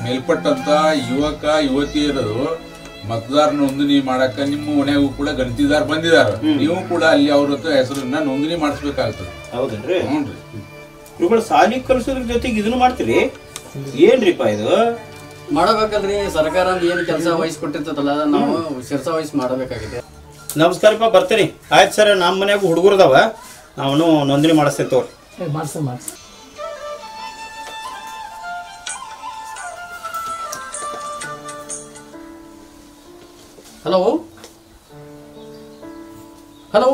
ಮೇಲ್ಪಟ್ಟಂತ ಯುವಕ ಯುವತಿಯರು ಮತದಾರ ನೋಂದಣಿ ಮಾಡಕ ನಿಮ್ಮ ಮನೆಗೂ ಕೂಡ ಗಣತಿದಾರ ಬಂದಿದಾರ. ನೀವು ಕೂಡ ಅಲ್ಲಿ ಅವ್ರ ಹೆಸರನ್ನ ನೋಂದಣಿ ಮಾಡಿಸ್ಬೇಕಾಗ್ತದೆ. ಹೌದೇನ್ರಿ? ಇವುಗಳು ಸಾಲಿ ಕಲ್ಸೋದ್ರ ಜೊತೆಗೆ ಇದನ್ನು ಮಾಡ್ತೀರಿ? ಏನ್ರಿಪ್ಪ ಇದು? ಮಾಡಬೇಕಲ್ರಿ, ಸರ್ಕಾರ ಏನು ಕೆಲಸ ವಹಿಸ್ಕೊಟ್ಟಿರ್ತದಲ್ಲ ನಾವು ಶಿರಸ ವಹಿಸಿ ಮಾಡಬೇಕಾಗಿದೆ. ನಮಸ್ಕಾರಪ್ಪ, ಬರ್ತೀನಿ. ಆಯ್ತು ಸರ್, ನಮ್ಮ ಮನ್ಯಾಗ ಹುಡುಗರದಾವ, ನಾವು ನೋಂದಣಿ ಮಾಡಿಸ್ತೇವೆ ತಗೋರಿ. ಮಾಡ್ಸ ಹಲೋ ಹಲೋ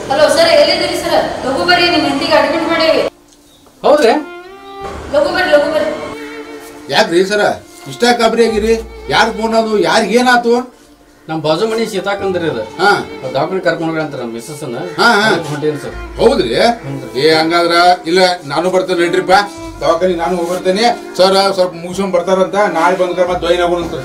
ಹಲೋ ಸರ್, ಎಲ್ಲಿದ್ದೀರಿ ಸರ್? ಲಘು ಬರ್ರಿ, ನಿಮ್ಮ ಹೆಂಡತಿಗೆ ಅಡ್ಮಿಟ್ ಮಾಡೇವಿ. ಹೌದ್ರಿ? ಲಘು ಬರ್ರಿ, ಲಘು ಬರ್ರಿ. ಯಾಕ್ರಿ ಸರ ಇಷ್ಟ ಕಾಬ್ರಿ ಆಗಿರಿ? ಯಾರು ಫೋನ್ ಅದು? ಯಾರಿಗೆ ಏನಾತು? ನಮ್ಮ ಬಾಜು ಮನಿ ಸೀತಾಕಂದ್ರಿ ಅದು. ಡಾಕ್ಟರ್ ಕರ್ಕೊಂಡು ಹೋಗ್ರಿ ಅಂತ ನಮ್ಮ ಮಿಸ್ಸಸ್ ಹೊಂಟೇನಿ ಸರ್. ಹೌದ್ರಿ? ಹಂಗಾದ್ರ ಇಲ್ಲ ನಾನು ಬರ್ತೇನೆ ನಡ್ರಿಪ್ಪ, ದವಾಖಾನಿ ನಾನು ಹೋಗಿ ಬರ್ತೇನೆ. ಸರ್ ಸ್ವಲ್ಪ ಮುಗಿಸ್ಕೊಂಡ್ ಬರ್ತಾರಂತ, ನಾಳೆ ಬಂದ್ರೆ ಮತ್ತೆ ದೊಯ್ನ ಆಗೋಣಂತ.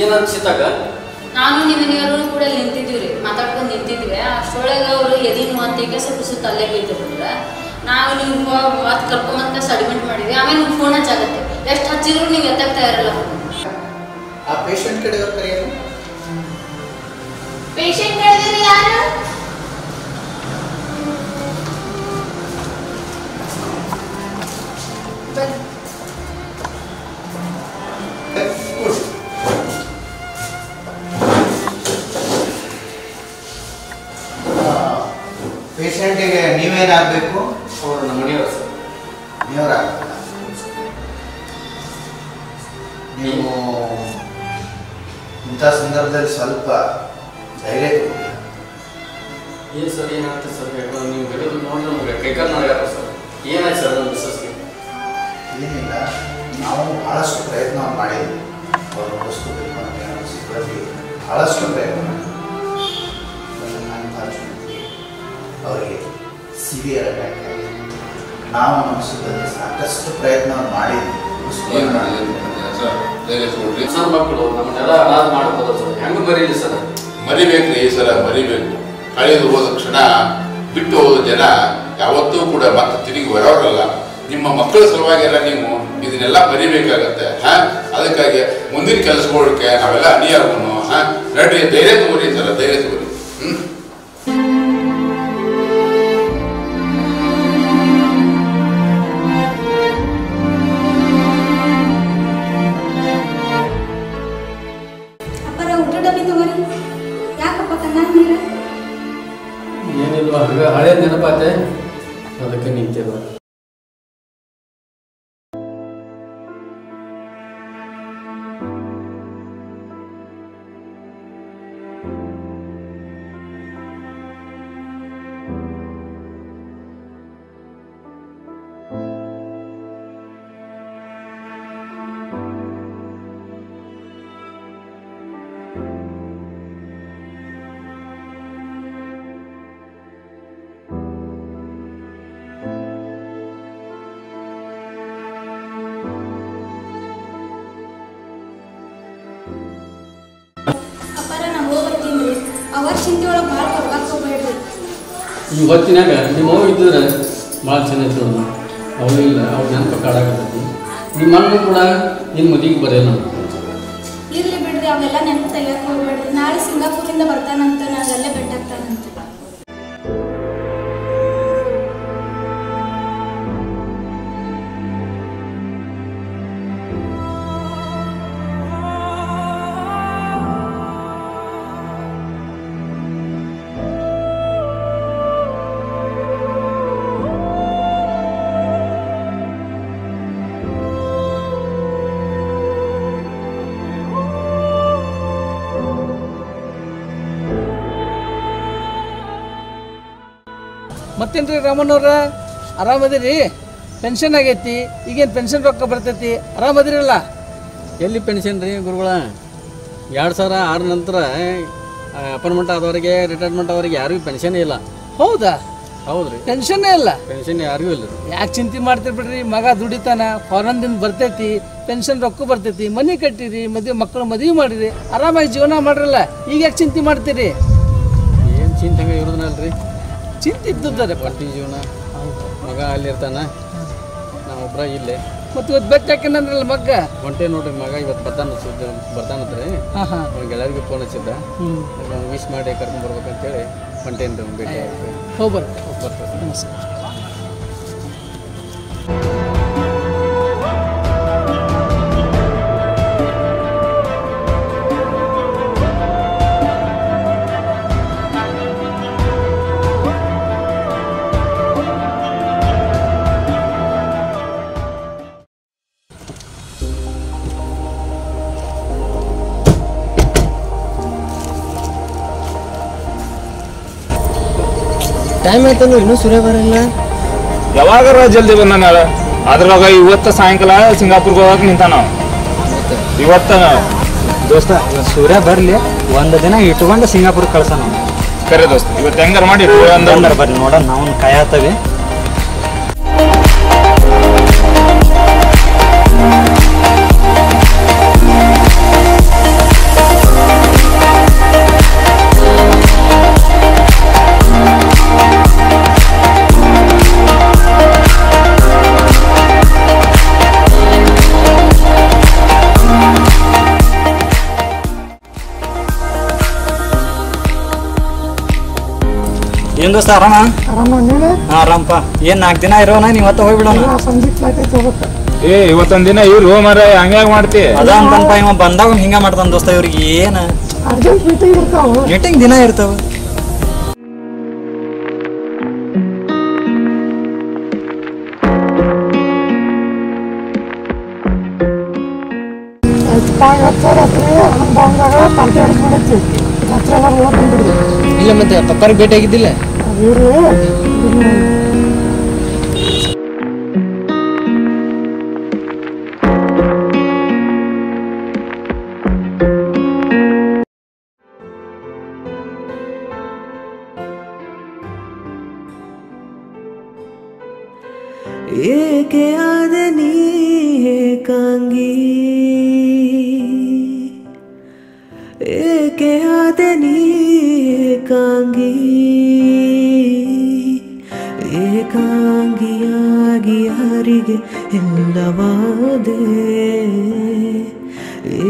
ಏನಂತ ಸೀತಾಗ? ನಾನು ನಿಮ್ಮ ಮನೆಯವರು ಕೂಡ ನಿಂತಿದ್ದೀವಿ, ಮಾತಾಡ್ಕೊಂಡು ನಿಂತಿದ್ವಿ. ಅಷ್ಟೊಳಗೆ ಅವರು ಎದಿನ ಅಂತಿಗೆ ಸ್ವಲ್ಪ ಸುತ್ತ ಅಲ್ಲೇ ಬೈತಿರ್ತಾರೆ. ನಾವು ನೀವು ಮತ್ತೆ ಕರ್ಕೊಂಬಂತ ಅಡ್ಮಿಟ್ ಮಾಡಿದ್ವಿ. ಆಮೇಲೆ ನಿಮ್ಗೆ ಫೋನ್ ಹಚ್ಚಾಗತ್ತೆ, ಎಷ್ಟು ಹಚ್ಚಿದ್ರು ನೀವು ಎತ್ತಾಗ್ತಾ ಇರಲ್ಲ. ಆ ಪೇಷಂಟ್ ಕಡೆ ಕರೆಯೋದು. ಪೇಷಂಟ್ ಕಡೆದಿರಿ ಯಾರು? ಪೇಷಂಟಿಗೆ ನೀವೇನಾಗಬೇಕು? ಅವರು ನಮ್ಮ ಮನೆಯವರು ಸರ್. ನೀವರಾಗಲ್ಲ. ನೀವು ಇಂಥ ಸಂದರ್ಭದಲ್ಲಿ ಸ್ವಲ್ಪ ಧೈರ್ಯ ತಗೊಳ್ಳಿ. ಏನು ಸರ್ ಏನಾಗ್ತದೆ ಸರ್? ನೀವು ಹೇಳೋದು ನೋಡಿ ನಮ್ಗೆ ಕೈಕಾಲು ಮಾಡ್ಯಾರ ಸರ್. ಏನಾಯ್ತು ಸರ್ ನಮ್ಮ ಮಿಸ್ಸಸ್ಗೆ? ಏನಿಲ್ಲ, ನಾವು ಭಾಳಷ್ಟು ಪ್ರಯತ್ನ ಮಾಡಿದ್ವಿ. ಅವರು ವಸ್ತುಬೇಕು ಅಂತ ಸಿಬ್ಬಂದಿ ಭಾಳಷ್ಟು ಪ್ರಯತ್ನ ಮಾಡಿದ್ವಿ. ಅವರಿಗೆ ಸಿವಿಯರ್ ಅಟ್ಯಾಕ್ ಆಗಿದೆ. ನಾವು ನಮ್ಮ ಸಿಬ್ಬಂದಿ ಸಾಕಷ್ಟು ಪ್ರಯತ್ನ ಮಾಡಿದ್ವಿ. ಸರ್ ಮಕ್ಕಳು ನಮ್ಮನ್ನೆಲ್ಲ ಅನಾಥ ಮಾಡ್ಬೋದು ಸರ್, ಹೆಂಗೆ ಮರೀಲಿ ಸರ್? ಮರಿಬೇಕ್ರಿ ಸರ, ಮರಿಬೇಕು. ಕಳೆದು ಹೋದ ಕ್ಷಣ, ಬಿಟ್ಟು ಹೋದ ಜನ ಯಾವತ್ತೂ ಕೂಡ ಮತ್ತೆ ತಿರುಗಿ ಬರೋರಲ್ಲ. ನಿಮ್ಮ ಮಕ್ಕಳ ಸಲುವಾಗಿಲ್ಲ ನೀವು ಇದನ್ನೆಲ್ಲ ಮರಿಬೇಕಾಗತ್ತೆ. ಅದಕ್ಕಾಗಿ ಮುಂದಿನ ಕೆಲಸಗಳಿಗೆ ನಾವೆಲ್ಲ ಅಣಿಯಾಗೋನು. ನಡ್ರಿ, ಧೈರ್ಯ ತಗೋರಿ ಸರ, ಧೈರ್ಯ ತಗೋರಿ. ಏನಿಲ್ವಾ, ಹಳೆ ನೆನಪಾತೆ, ಅದಕ್ಕೆ ನಿಂತೇವ. ಚಿಂತೆ ಒಳಗೆ ಭಾಳ ಕೊಡ್ಬೇಕು ಹೋಗ್ಬೇಡ್ರಿ. ಈ ಹೊತ್ತಿನಾಗ ನಿಮ್ಮ ಅವ್ವ ಇದ್ದರೆ ಭಾಳ ಚೆನ್ನಾಗಿತ್ತು. ಅವಳು ಇಲ್ಲ, ಅವ್ರು ನೆನಪು ಕಾಡಾಕತ್ತೈತಿ. ನಿಮ್ಮ ಅಣ್ಣ ಕೂಡ ನಿನ್ನ ಮದುವೆಗೆ ಬರೆಯಲ್ಲ. ಇರ್ಲಿ ಬಿಡ್ರಿ, ಅವೆಲ್ಲ ನೆನಪು ತೆಗಿಯಕ್ಕೆ ಹೋಗ್ಬೇಡ್ರಿ. ನಾಳೆ ಸಿಂಗಾಪುರಿಂದ ಬರ್ತಾನಂತ, ನಾನು ಅಲ್ಲೇ ಬೆಟ್ಟಾಗ್ತಾನಂತ. ಮತ್ತೇನ್ರಿ ರಾಮಣ್ಣವ್ರ, ಆರಾಮದಿರಿ? ಪೆನ್ಷನ್ ಆಗೈತಿ, ಈಗೇನು ಪೆನ್ಷನ್ ರೊಕ್ಕ ಬರ್ತೈತಿ, ಆರಾಮದಿರಲ್ಲ? ಎಲ್ಲಿ ಪೆನ್ಷನ್ ರೀ ಗುರುಗಳ? 2006 ನಂತರ ಅಪಾಯಿಂಟ್ಮೆಂಟ್ ಆದವರಿಗೆ, ರಿಟೈರ್ಮೆಂಟ್ ಆದವರಿಗೆ ಯಾರಿಗೂ ಪೆನ್ಷನ್ ಇಲ್ಲ. ಹೌದಾ? ಹೌದ್ರಿ, ಪೆನ್ಷನ್ನೇ ಇಲ್ಲ. ಪೆನ್ಷನ್ ಯಾರಿಗೂ ಇಲ್ಲ. ಯಾಕೆ ಚಿಂತೆ ಮಾಡ್ತೀರಿ ಬಿಡ್ರಿ, ಮಗ ದುಡಿತಾನ, ಫಾರನ್ದಿಂದ ಬರ್ತೈತಿ, ಪೆನ್ಷನ್ ರೊಕ್ಕ ಬರ್ತೈತಿ, ಮನೆ ಕಟ್ಟಿರಿ, ಮಕ್ಕಳು ಮದುವೆ ಮಾಡಿರಿ, ಆರಾಮಾಗಿ ಜೀವನ ಮಾಡ್ರಲ್ಲ, ಈಗ ಯಾಕೆ ಚಿಂತೆ ಮಾಡ್ತೀರಿ? ಏನು ಚಿಂತೆ ಹಂಗೆ ಇರೋದನಲ್ರಿ, ಚಿಂತೆ ಇದ್ದಿದ್ದಾರೆ ಬರ್ತೀವಿ ಜೀವನ. ಮಗ ಅಲ್ಲಿರ್ತಾನ, ನಾವೊಬ್ಬರ ಇಲ್ಲೇ. ಮತ್ತು ಇವತ್ತು ಬೆಟ್ಟ ಹಾಕಿನಂದ್ರಲ್ಲ ಮಗ್ಗ ಹೊಂಟೆ ನೋಡ್ರಿ, ಮಗ ಇವತ್ತು ಬರ್ತಾನತ್ರಿ. ಅವ್ನ ಗೆಳೆಯರಿಗೆ ಫೋನ್ ಹಚ್ಚಿದ್ದ, ವಿಶ್ ಮಾಡಿ ಕರ್ಕೊಂಡ್ ಬರ್ಬೇಕಂತೇಳಿ ಹೊಂಟೇನ್ರಿ. ಭೇಟಿ ಹೋಗ್ಬರ್ರಿ. ನಮಸ್ಕಾರ. ಟೈಮ್ ಆಯ್ತಲ್ಲ, ಇನ್ನೂ ಸೂರ್ಯ ಬರಲ್ಲ. ಯಾವಾಗಾರ ಜಲ್ದಿ ಬಂದ, ಅದ್ರಾಗ ಇವತ್ತು ಸಾಯಂಕಾಲ ಸಿಂಗಾಪುರ್ಗೆ ಹೋಗಕ್ಕೆ ನಿಂತ ನಾವು. ಇವತ್ತ ದೋಸ್ತ ಸೂರ್ಯ ಬರ್ಲಿ, ಒಂದು ದಿನ ಇಟ್ಕೊಂಡು ಸಿಂಗಾಪುರ್ ಕಳ್ಸ ನಾವು. ಕರೆ ದೋಸ್ತ, ಇವತ್ತು ಹೆಂಗಾರ ಮಾಡಿ ಬರ್ರಿ ನೋಡೋಣ, ನಾವು ಕಾಯತ್ತವಿ. ಏನ್ ದೋಸ್ತ ಆರಾಮ? ಆರಾಮಪ್ಪ. ಏನ್ 4 ದಿನ ಇರೋಣ, ನೀವ್ ಇವತ್ತ ಹೋಗ್ಬಿಡೋಣ. ಇವತ್ತೊಂದ್ ದಿನ ಇವ್ರು ಮರ ಹಂಗ್ಯಾಗ ಮಾಡ್ತಿ? ಅದ ಅಂತಪ್ಪ, ಇವ ಬಂದಾಗ ಹಿಂಗ ಮಾಡ್ತಾನ ದೋಸ್ತ. ಇವ್ರಿಗೆ ಏನ ಮೀಟಿಂಗ್ ದಿನ ಇರ್ತಾವ. ಇಲ್ಲ ಮತ್ತೆ ಪಪ್ಪಾರಿಗೆ ಭೇಟಿ ಆಗಿದ್ದಿಲ್ಲ? ಏಕೆ ಆದೆ ನೀ ಏಕಾಂಗಿ, ಏಕೆ ಆದೆ ನೀ ಏಕಾಂಗಿ, ಏಕಾಂಗಿಯಾಗಿ ಯಾರಿಗೆ ಎಲ್ಲವಾದೆ,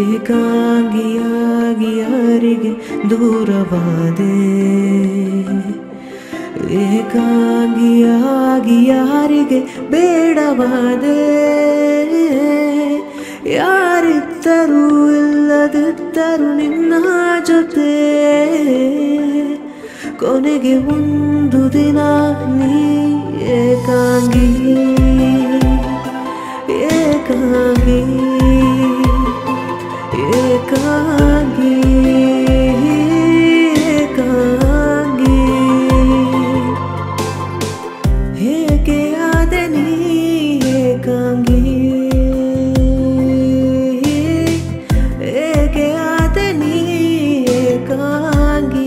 ಏಕಾಂಗಿಯಾಗಿ ಯಾರಿಗೆ ದೂರವಾದೆ, ಏಕಾಂಗಿಯಾಗಿ ಯಾರಿಗೆ ಬೇಡವಾದೆ, ಯಾರಿದ್ದರೂ ಇಲ್ಲದಿದ್ದರೂ ನಿನ್ನ ಜೊತೆ, ಕೊನೆಗೆ ಒಂದು ದಿನ ನೀ ಏಕಾಂಗಿ, ಏಕಾಂಗಿ, ಏಕಾಂಗಿ, ಏಕಾಂಗಿ. ಹೇಗೆ ಆದೆ ನೀ ಏಕಾಂಗಿ, ಹೇಗೆ ಆದೆ ನೀ ಏಕಾಂಗಿ.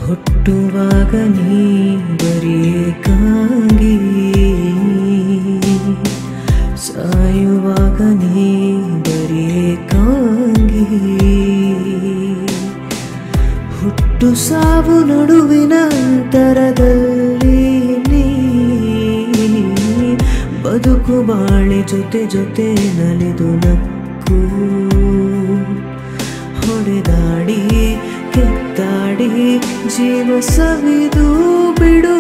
ಹುಟ್ಟುವಾಗ ನೀ ಬರೀ ಏಕಾಂಗಿ, ಸಾಯುವಾಗ ನೀ ಬರೀ ಏಕಾಂಗಿ, ಹುಟ್ಟು ಸಾವು ನಡುವಿನ ಅಂತರದಲ್ಲಿ ನೀ ಬದುಕು ಬಾಳಿ ಜೊತೆ ಜೊತೆ ನಲಿದು ನಕ್ಕು, ಹೊಡೆದಾಡಿ ಕೆತ್ತಾಡಿ ಜೀವ ಸವಿದು ಬಿಡು,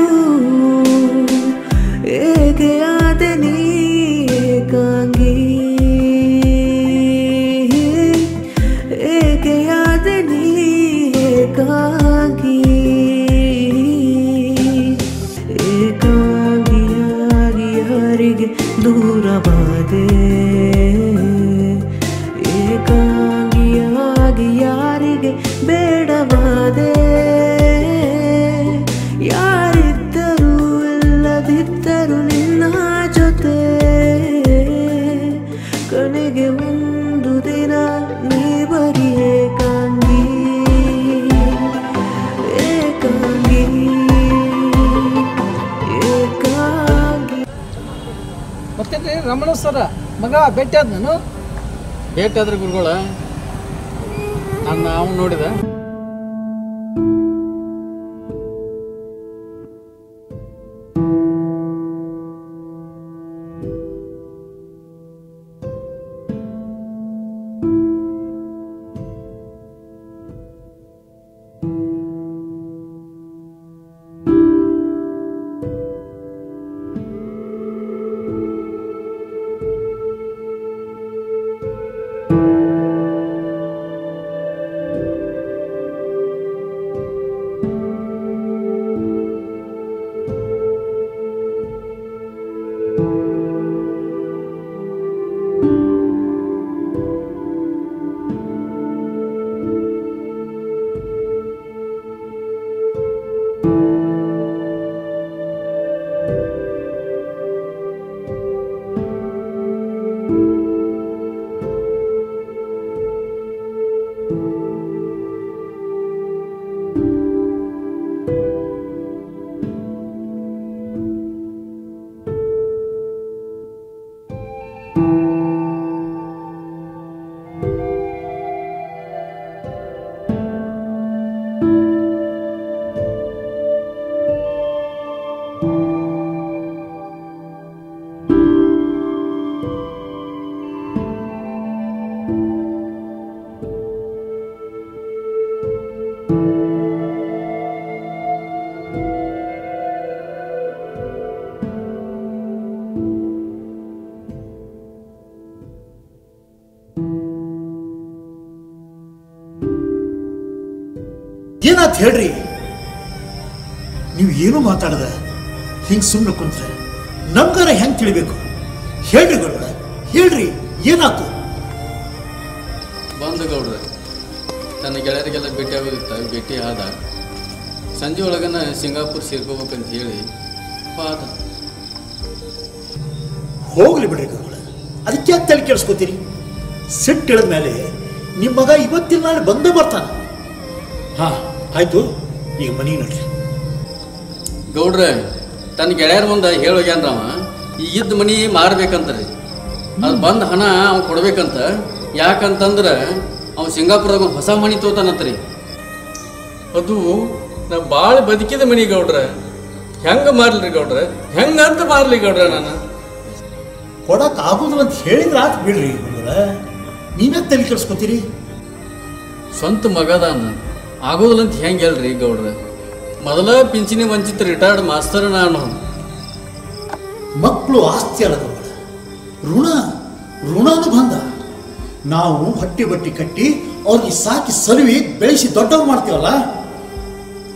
ಹೇಗೆ ಆದೆ ನೀ ಮತ್ತೆ ರಮಣ ಸರ ಮಗ ಭೇಟಿ ಆದ ನಾನು ಭೇಟಿ ಆದ್ರೆ ಗುರುಗಳ ನಾನು ಅವ್ನು ನೋಡಿದ ಏನಾತ್ ಹೇಳ್ರಿ? ನೀವು ಏನು ಮಾತಾಡದ ಹಿಂಗ್ ಸುಮ್ಮನೆ ಕುಂತ್ರೆ ನಮ್ಗಾರ ಹೆಂಗ್ ತಿಳಿಬೇಕು? ಹೇಳ್ರಿ ಗೌಡ್ರ, ಹೇಳ್ರಿ ಏನಾತು? ಬಂದ ಗೌಡ್ರ ತನ್ನ ಗೆಳೆಯರಿಗೆಲ್ಲ ಭೇಟಿ ಆಗೋದಿತ್ತ, ಭೇಟಿ ಆದ. ಸಂಜೆ ಒಳಗನ ಸಿಂಗಾಪುರ್ ಸೇರ್ಕೋಬೇಕಂತ ಹೇಳಿ ಪಾದ. ಹೋಗ್ಲಿ ಬಿಡ್ರಿ ಗೌಡ್ರ, ಅದಕ್ಕೆ ಯಾಕೆ ತಲೆ ಕೆಡಿಸ್ಕೋತೀರಿ? ಸಿಟ್ಟು ಇಳಿದ ಮೇಲೆ ನಿಮ್ಮ ಮಗ ಇವತ್ತಿನ ನಾಳೆ ಬಂದೇ ಬರ್ತಾನ. ಹಾ ಆಯ್ತು, ಈಗ ಮನಿ ನೋಡ್ರಿ. ಗೌಡ್ರ ತನ್ನ ಗೆಳೆಯರ ಮುಂದೆ ಹೇಳೋಗ್ಯಾನ್ರವ ಈ ಇದ್ದ ಮನಿ ಮಾರ್ಬೇಕಂತ್ರಿ. ಅದು ಬಂದ ಹಣ ಅವ್ನು ಕೊಡ್ಬೇಕಂತ. ಯಾಕಂತಂದ್ರೆ ಅವ್ನು ಸಿಂಗಾಪುರದಾಗ ಒಂದು ಹೊಸ ಮನಿ ತೋತಾನತ್ರಿ. ಅದು ನಾ ಭಾಳ ಬದುಕಿದ ಮನಿ ಗೌಡ್ರ. ಹೆಂಗ ಮಾರ್ಲಿ ಗೌಡ್ರ? ಹೆಂಗಂತ ಮಾರ್ಲಿ ಗೌಡ್ರ? ನಾನು ಕೊಡಕ್ ಆಗುದಿಲ್ಲ ಅಂತ ಹೇಳಿದ್ರೆ ಆತ್ ಬಿಡ್ರಿ ಗೌಡ್ರ, ನೀವೇ ತಲೆ ಕೆಡಿಸ್ಕೋತೀರಿ? ಸ್ವಂತ ಮಗದಾನ ಆಗೋದಿಲ್ಲ ಅಂತ ಹೆಂಗೆ ಹೇಳ್ರಿ ಗೌಡ್ರ? ಮೊದಲ ಪಿಂಚಣಿ ವಂಚಿತ ರಿಟೈರ್ಡ್ ಮಾಸ್ತರ್ ನಾನು. ಮಕ್ಕಳು ಆಸ್ತಿ ಅಲ್ಲ ಗೌಡ್ರ, ಋಣನು ಬಂದ. ನಾವು ಹೊಟ್ಟೆ ಬಟ್ಟಿ ಕಟ್ಟಿ ಅವ್ರಿಗೆ ಸಾಕಿ ಸಲುವಿ ಬೆಳೆಸಿ ದೊಡ್ಡವ್ರು ಮಾಡ್ತೀವಲ್ಲ,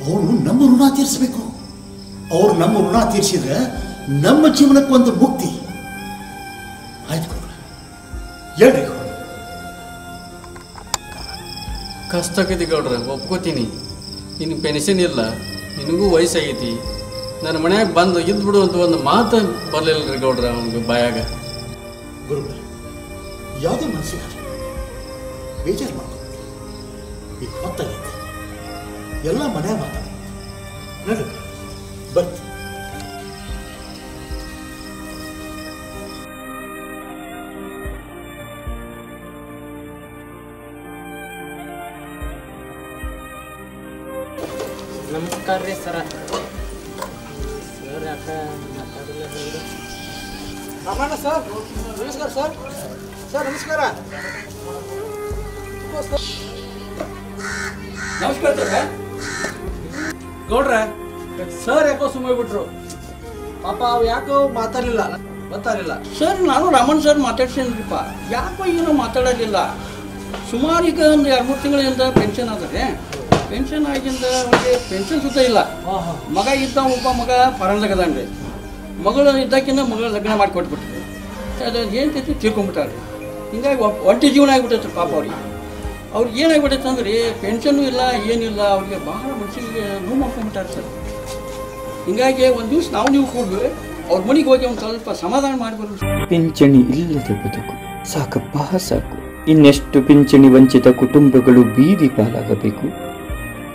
ಅವರು ನಮ್ಮ ಋಣ ತೀರಿಸ್ಬೇಕು. ಅವ್ರು ನಮ್ಮ ಋಣ ತೀರಿಸಿದ್ರೆ ನಮ್ಮ ಜೀವನಕ್ಕೆ ಒಂದು ಮುಕ್ತಿ. ಆಯ್ತು ಗೌಡ್ರ, ಹೇಳ್ರಿ. ಕಷ್ಟ ಆಗೈತಿ ಗೌಡ್ರ, ಒಪ್ಕೋತೀನಿ. ನಿನಗೆ ಪೆನ್ಷನ್ ಇಲ್ಲ, ನಿನಗೂ ವಯಸ್ಸಾಗೈತಿ. ನನ್ನ ಮನ್ಯಾಗ ಬಂದು ಇದ್ದು ಬಿಡು ಅಂತ ಒಂದು ಮಾತು ಬರಲಿಲ್ಲ ರೀ ಗೌಡ್ರ ಅವನಿಗೆ ಬಾಯಾಗ. ಗುರುಗಳ ಯಾವುದೇ ಮನಸ್ಸಿಗೆ ಬೇಜಾರು ಮಾಡ್ಕೊಂಡು ಈಗ ಹೊತ್ತಾಗೈತೆ, ಎಲ್ಲ ಮನ್ಯಾಗ ಮಾತಾಡ ನಡು ಬರ್ತಿ. ನಮಸ್ಕಾರ ರೀ ಸರ. ಸರ್ ಯಾಕೆ ಮಾತಾಡಿಲ್ಲ ಹೇಳಿ? ರಮಣ ಸರ್ ನಮಸ್ಕಾರ. ಸರ್ ಸರ್ ನಮಸ್ಕಾರ. ನಮಸ್ಕಾರ ಗೌಡ್ರ. ಸರ್ ಯಾಕೋ ಸುಮ್ಮನೆ ಬಿಟ್ರು ಪಾಪ ಅವು ಯಾಕೋ ಮಾತಾಡಲಿಲ್ಲ, ಗೊತ್ತಾಗಲಿಲ್ಲ. ಸರ್ ನಾನು ರಮಣ್ ಸರ್ ಮಾತಾಡ್ಸೇನ್ರಿಪ್ಪ, ಯಾಕೋ ಏನೋ ಮಾತಾಡೋದಿಲ್ಲ. ಸುಮಾರು ಈಗ ಒಂದು 2-3 ತಿಂಗಳಿಂದ ಪೆನ್ಷನ್ ಆದರೆ ಪೆನ್ಷನ್ ಆಗಿಂದ ಅವ್ರಿಗೆ ಪೆನ್ಷನ್ ಸುತ್ತ ಇಲ್ಲ. ಮಗ ಇದ್ದ ಒಬ್ಬ ಮಗ ಫಾರನ್ದಾಗದಾನ್ರಿ. ಮಗಳು ಇದ್ದಕ್ಕಿಂತ ಮಗಳ ಲಗ್ನ ಮಾಡಿ ಕೊಟ್ಬಿಟ್ರಿ. ಅದು ಏನು ಕೈತಿ ತೀರ್ಕೊಂಡ್ಬಿಟ್ಟಾರೆ. ಹಿಂಗಾಗಿ ಒಂಟಿ ಜೀವನ ಆಗಿಬಿಟ್ಟೈತೆ ಪಾಪ ಅವ್ರಿಗೆ. ಅವ್ರಿಗೆ ಏನಾಗ್ಬಿಟ್ಟೈತೆ ಅಂದ್ರೆ ಪೆನ್ಷನ್ನು ಇಲ್ಲ, ಏನಿಲ್ಲ. ಅವ್ರಿಗೆ ಭಾಳ ಮನಸ್ಸಿಗೆ ನೋವು ಮಾಡ್ಕೊಂಡ್ಬಿಟ್ಟಾರೆ ಸರ್. ಹಿಂಗಾಗಿ ಒಂದು ದಿವ್ಸ ನೀವು ಕೂಡಿ ಅವ್ರ ಮನೆಗೆ ಹೋಗಿ ಒಂದು ಸ್ವಲ್ಪ ಸಮಾಧಾನ ಮಾಡಿಬರ್ಬೇಕು. ಪಿಂಚಣಿ ಇಲ್ಲದ ಬದುಕು ಸಾಕಪ್ಪ ಸಾಕು. ಇನ್ನೆಷ್ಟು ಪಿಂಚಣಿ ವಂಚಿತ ಕುಟುಂಬಗಳು ಬೀದಿ ಪಾಲಾಗಬೇಕು.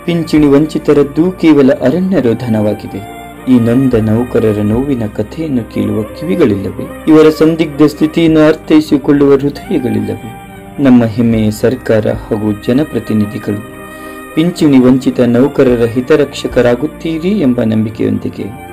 ಪಿಂಚಣಿ ವಂಚಿತರದ್ದು ಕೇವಲ ಅರಣ್ಯ ರೋಧನವಾಗಿದೆ. ಈ ನೊಂದ ನೌಕರರ ನೋವಿನ ಕಥೆಯನ್ನು ಕೇಳುವ ಕಿವಿಗಳಿಲ್ಲವೇ? ಇವರ ಸಂದಿಗ್ಧ ಸ್ಥಿತಿಯನ್ನು ಅರ್ಥೈಸಿಕೊಳ್ಳುವ ಹೃದಯಗಳಿಲ್ಲವೇ? ನಮ್ಮ ಹೆಮ್ಮೆಯ ಸರ್ಕಾರ ಹಾಗೂ ಜನಪ್ರತಿನಿಧಿಗಳು ಪಿಂಚಣಿ ವಂಚಿತ ನೌಕರರ ಹಿತರಕ್ಷಕರಾಗುತ್ತೀರಿ ಎಂಬ ನಂಬಿಕೆಯೊಂದಿಗೆ